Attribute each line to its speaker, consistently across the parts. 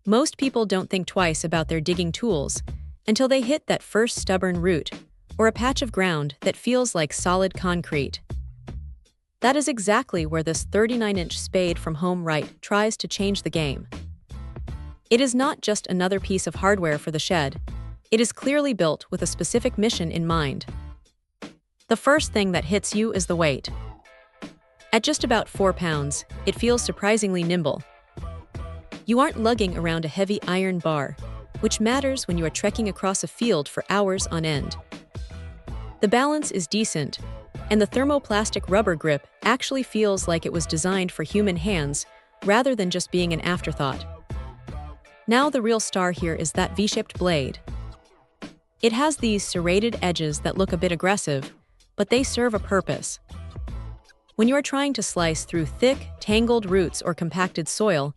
Speaker 1: Most people don't think twice about their digging tools until they hit that first stubborn root or a patch of ground that feels like solid concrete. That is exactly where this 39-inch spade from HomeRight tries to change the game. It is not just another piece of hardware for the shed. It is clearly built with a specific mission in mind. The first thing that hits you is the weight. At just about 4 pounds, it feels surprisingly nimble. You aren't lugging around a heavy iron bar, which matters when you are trekking across a field for hours on end. The balance is decent, and the thermoplastic rubber grip actually feels like it was designed for human hands rather than just being an afterthought. Now the real star here is that V-shaped blade. It has these serrated edges that look a bit aggressive, but they serve a purpose. When you are trying to slice through thick, tangled roots or compacted soil,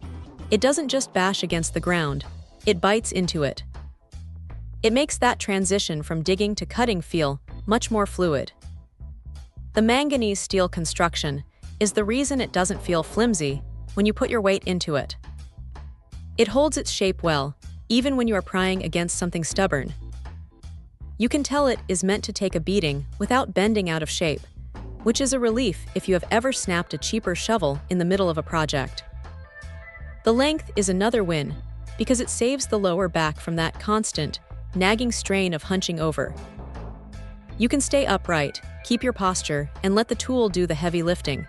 Speaker 1: it doesn't just bash against the ground, it bites into it. It makes that transition from digging to cutting feel much more fluid. The manganese steel construction is the reason it doesn't feel flimsy when you put your weight into it. It holds its shape well, even when you are prying against something stubborn. You can tell it is meant to take a beating without bending out of shape, which is a relief if you have ever snapped a cheaper shovel in the middle of a project. The length is another win because it saves the lower back from that constant, nagging strain of hunching over. You can stay upright, keep your posture, and let the tool do the heavy lifting.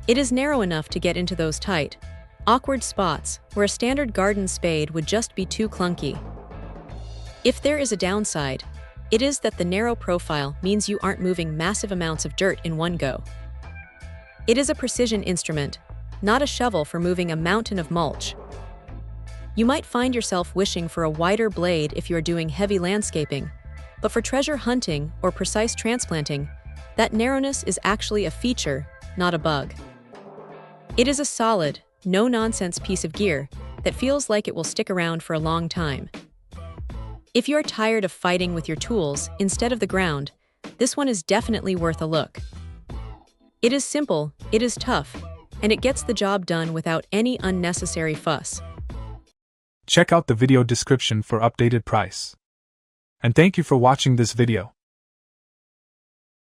Speaker 1: It is narrow enough to get into those tight, awkward spots where a standard garden spade would just be too clunky. If there is a downside, it is that the narrow profile means you aren't moving massive amounts of dirt in one go. It is a precision instrument, not a shovel for moving a mountain of mulch. You might find yourself wishing for a wider blade if you are doing heavy landscaping, but for treasure hunting or precise transplanting, that narrowness is actually a feature, not a bug. It is a solid, no-nonsense piece of gear that feels like it will stick around for a long time. If you are tired of fighting with your tools instead of the ground, this one is definitely worth a look. It is simple, it is tough, and it gets the job done without any unnecessary fuss.
Speaker 2: Check out the video description for updated price. And thank you for watching this video.